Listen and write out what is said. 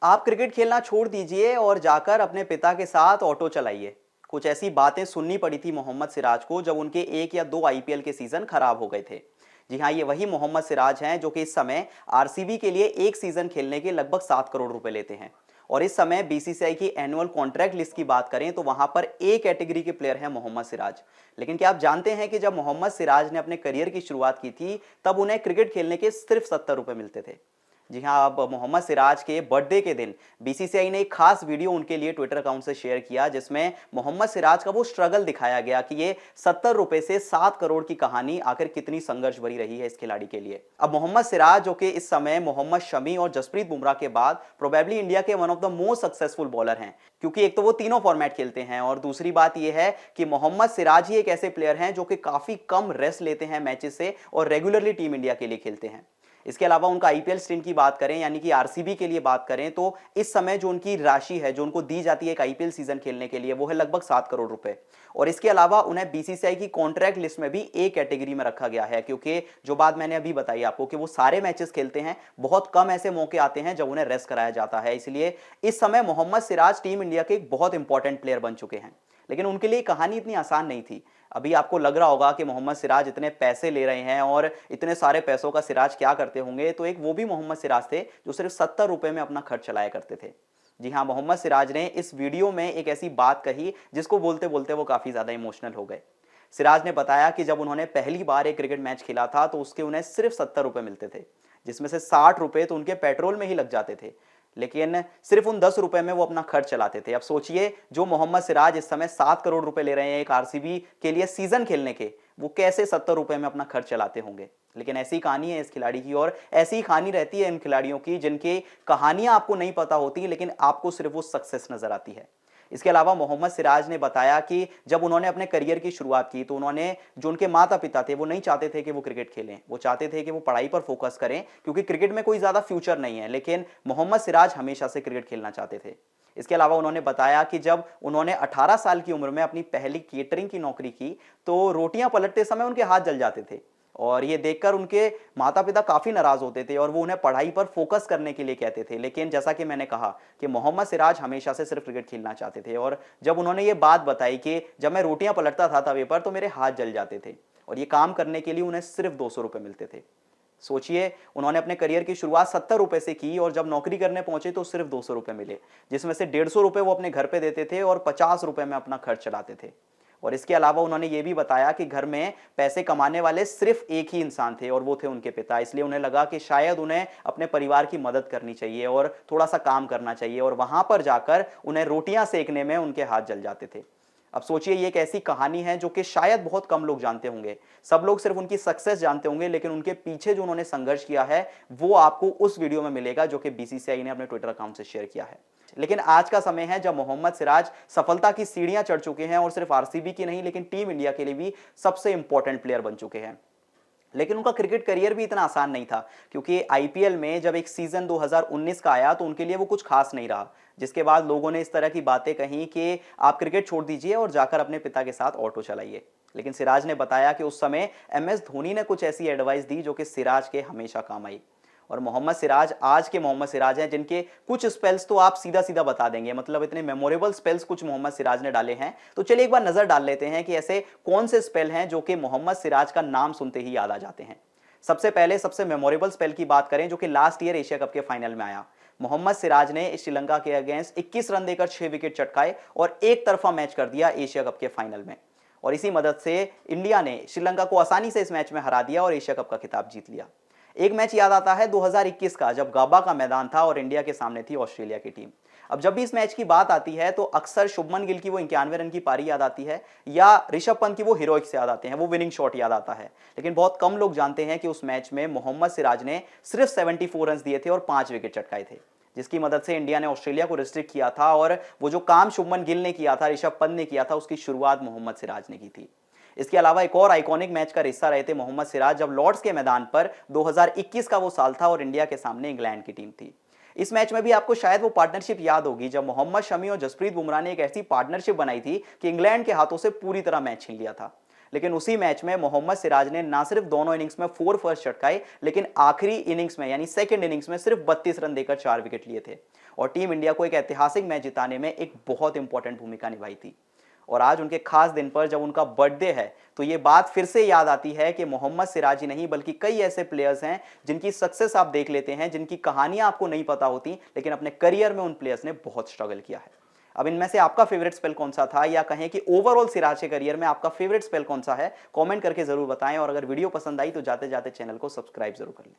आप क्रिकेट खेलना छोड़ दीजिए और जाकर अपने पिता के साथ ऑटो चलाइए। कुछ ऐसी बातें सुननी पड़ी थी मोहम्मद सिराज को जब उनके एक या दो आईपीएल के सीजन खराब हो गए थे। जी हाँ, ये वही मोहम्मद सिराज हैं जो कि इस समय आरसीबी के लिए एक सीजन खेलने के लगभग 7 करोड़ रुपए लेते हैं। और इस समय बीसीसीआई की एनुअल कॉन्ट्रैक्ट लिस्ट की बात करें तो वहां पर ए कैटेगरी के प्लेयर हैं मोहम्मद सिराज। लेकिन क्या आप जानते हैं कि जब मोहम्मद सिराज ने अपने करियर की शुरुआत की थी तब उन्हें क्रिकेट खेलने के सिर्फ 70 रुपए मिलते थे। जी हाँ, अब मोहम्मद सिराज के बर्थडे के दिन बीसीसीआई ने एक खास वीडियो उनके लिए ट्विटर अकाउंट से शेयर किया जिसमें मोहम्मद सिराज का वो स्ट्रगल दिखाया गया कि ये 70 रुपए से 7 करोड़ की कहानी आखिर कितनी संघर्ष भरी रही है इस खिलाड़ी के लिए। अब मोहम्मद सिराज जो कि इस समय मोहम्मद शमी और जसप्रीत बुमराह के बाद प्रोबेबली इंडिया के one of the most successful bowler हैं, क्योंकि एक तो वो तीनों फॉर्मेट खेलते हैं और दूसरी बात यह है कि मोहम्मद सिराज ही एक ऐसे प्लेयर हैं जो कि काफी कम रेस्ट लेते हैं मैचेस से और रेगुलरली टीम इंडिया के लिए खेलते हैं। इसके अलावा उनका आईपीएल स्टिंट की बात करें यानी कि आरसीबी के लिए बात करें तो इस समय जो उनकी राशि है जो उनको दी जाती है एक आईपीएल सीजन खेलने के लिए वो है लगभग 7 करोड़ रुपए। और इसके अलावा उन्हें बीसीसीआई की कॉन्ट्रैक्ट लिस्ट में भी ए कैटेगरी में रखा गया है, क्योंकि जो बात मैंने अभी बताई आपको कि वो सारे मैचेस खेलते हैं, बहुत कम ऐसे मौके आते हैं जब उन्हें रेस्ट कराया जाता है। इसलिए इस समय मोहम्मद सिराज टीम इंडिया के एक बहुत इंपॉर्टेंट प्लेयर बन चुके हैं। लेकिन उनके लिए कहानी इतनी आसान नहीं थी। अभी आपको लग रहा होगा कि मोहम्मद सिराज इतने पैसे ले रहे हैं और इतने सारे पैसों का सिराज क्या करते होंगे, तो एक वो भी मोहम्मद सिराज थे जो सिर्फ 70 रुपए में अपना खर्च चलाया करते थे। जी हाँ, मोहम्मद सिराज ने इस वीडियो में एक ऐसी बात कही जिसको बोलते बोलते वो काफी ज्यादा इमोशनल हो गए। सिराज ने बताया कि जब उन्होंने पहली बार एक क्रिकेट मैच खेला था तो उसके उन्हें सिर्फ 70 रुपए मिलते थे, जिसमें से 60 रुपए तो उनके पेट्रोल में ही लग जाते थे। लेकिन सिर्फ उन 10 रुपए में वो अपना खर्च चलाते थे। अब सोचिए, जो मोहम्मद सिराज इस समय 7 करोड़ रुपए ले रहे हैं एक आरसीबी के लिए सीजन खेलने के, वो कैसे 70 रुपए में अपना खर्च चलाते होंगे। लेकिन ऐसी कहानी है इस खिलाड़ी की और ऐसी कहानी रहती है इन खिलाड़ियों की जिनकी कहानियां आपको नहीं पता होती लेकिन आपको सिर्फ वो सक्सेस नजर आती है। इसके अलावा मोहम्मद सिराज ने बताया कि जब उन्होंने अपने करियर की शुरुआत की तो उन्होंने, जो उनके माता पिता थे, वो नहीं चाहते थे कि वो क्रिकेट खेलें, वो चाहते थे कि वो पढ़ाई पर फोकस करें क्योंकि क्रिकेट में कोई ज्यादा फ्यूचर नहीं है। लेकिन मोहम्मद सिराज हमेशा से क्रिकेट खेलना चाहते थे। इसके अलावा उन्होंने बताया कि जब उन्होंने 18 साल की उम्र में अपनी पहली केटरिंग की नौकरी की तो रोटियां पलटते समय उनके हाथ जल जाते थे और ये देखकर उनके माता पिता काफी नाराज होते थे और वो उन्हें पढ़ाई पर फोकस करने के लिए कहते थे। लेकिन जैसा कि मैंने कहा कि मोहम्मद सिराज हमेशा से सिर्फ क्रिकेट खेलना चाहते थे और जब उन्होंने ये बात बताई कि जब मैं रोटियां पलटता था तवे पर तो मेरे हाथ जल जाते थे और ये काम करने के लिए उन्हें सिर्फ 200 रुपए मिलते थे। सोचिए, उन्होंने अपने करियर की शुरुआत 70 रुपए से की और जब नौकरी करने पहुंचे तो सिर्फ 200 रुपए मिले, जिसमें से 150 रुपए वो अपने घर पे देते थे और 50 रुपए में अपना खर्च चलाते थे। और इसके अलावा उन्होंने ये भी बताया कि घर में पैसे कमाने वाले सिर्फ एक ही इंसान थे और वो थे उनके पिता। इसलिए उन्हें लगा कि शायद उन्हें अपने परिवार की मदद करनी चाहिए और थोड़ा सा काम करना चाहिए और वहां पर जाकर उन्हें रोटियां सेकने में उनके हाथ जल जाते थे। अब सोचिए, ये एक ऐसी कहानी है जो कि शायद बहुत कम लोग जानते होंगे। सब लोग सिर्फ उनकी सक्सेस जानते होंगे लेकिन उनके पीछे जो उन्होंने संघर्ष किया है वो आपको उस वीडियो में मिलेगा जो कि बीसीसीआई ने अपने ट्विटर अकाउंट से शेयर किया है। लेकिन आज का समय है जब मोहम्मद सिराज सफलता की सीढ़ियां चढ़ चुके हैं और सिर्फ आरसीबी की नहीं लेकिन टीम इंडिया के लिए भी सबसे इंपॉर्टेंट प्लेयर बन चुके हैं। लेकिन उनका क्रिकेट करियर भी इतना आसान नहीं था, क्योंकि आईपीएल में जब एक सीजन 2019 का आया तो उनके लिए वो कुछ खास नहीं रहा, जिसके बाद लोगों ने इस तरह की बातें कही कि आप क्रिकेट छोड़ दीजिए और जाकर अपने पिता के साथ ऑटो चलाइए। लेकिन सिराज ने बताया कि उस समय एमएस धोनी ने कुछ ऐसी एडवाइस दी जो कि सिराज के हमेशा काम आई। और मोहम्मद सिराज आज के मोहम्मद सिराज हैं जिनके कुछ स्पेल्स तो आप सीधा सीधा बता देंगे, मतलब इतने मेमोरेबल स्पेल्स कुछ मोहम्मद सिराज ने डाले हैं। तो चलिए एक बार नजर डाल लेते हैं कि ऐसे कौन से स्पेल हैं जो कि मोहम्मद सिराज का नाम सुनते ही याद आ जाते हैं। सबसे पहले सबसे मेमोरेबल स्पेल की बात करें जो कि लास्ट ईयर एशिया कप के फाइनल में आया। मोहम्मद सिराज ने श्रीलंका के अगेंस्ट 21 रन देकर 6 विकेट चटकाए और एक तरफा मैच कर दिया एशिया कप के फाइनल में। और इसी मदद से इंडिया ने श्रीलंका को आसानी से इस मैच में हरा दिया और एशिया कप का खिताब जीत लिया। एक मैच याद आता है 2021 का, जब गाबा का मैदान था और इंडिया के सामने थी ऑस्ट्रेलिया की टीम। अब जब भी इस मैच की बात आती है तो अक्सर शुभमन गिल की वो 91 रन की पारी याद आती है या ऋषभ पंत की वो हीरोइक्स याद आते हैं, वो विनिंग शॉट याद आता है। लेकिन बहुत कम लोग जानते हैं कि उस मैच में मोहम्मद सिराज ने सिर्फ 74 रन दिए थे और 5 विकेट चटकाए थे, जिसकी मदद से इंडिया ने ऑस्ट्रेलिया को रिस्ट्रिक्ट किया था। और वो जो काम शुभमन गिल ने किया था, ऋषभ पंत ने किया था, उसकी शुरुआत मोहम्मद सिराज ने की थी। इसके अलावा एक और आइकॉनिक मैच का हिस्सा रहे थे मोहम्मद सिराज, जब लॉर्ड्स के मैदान पर 2021 का वो साल था और इंडिया के सामने इंग्लैंड की टीम थी। इस मैच में भी आपको शायद वो पार्टनरशिप याद होगी जब मोहम्मद शमी और जसप्रीत बुमराह ने एक ऐसी पार्टनरशिप बनाई थी कि इंग्लैंड के हाथों से पूरी तरह मैच छीन लिया था। लेकिन उसी मैच में मोहम्मद सिराज ने ना सिर्फ दोनों इनिंग्स में 4 फर्स्ट चटकाए, लेकिन आखिरी इनिंग्स में यानी सेकंड इनिंग्स में सिर्फ 32 रन देकर 4 विकेट लिए थे और टीम इंडिया को एक ऐतिहासिक मैच जिताने में एक बहुत इंपॉर्टेंट भूमिका निभाई थी। और आज उनके खास दिन पर जब उनका बर्थडे है तो ये बात फिर से याद आती है कि मोहम्मद सिराज ही नहीं बल्कि कई ऐसे प्लेयर्स हैं जिनकी सक्सेस आप देख लेते हैं, जिनकी कहानियां आपको नहीं पता होती, लेकिन अपने करियर में उन प्लेयर्स ने बहुत स्ट्रगल किया है। अब इनमें से आपका फेवरेट स्पेल कौन सा था, या कहें कि ओवरऑल सिराज के करियर में आपका फेवरेट स्पेल कौन सा है, कमेंट करके जरूर बताएं। और अगर वीडियो पसंद आई तो जाते जाते चैनल को सब्सक्राइब जरूर कर लें।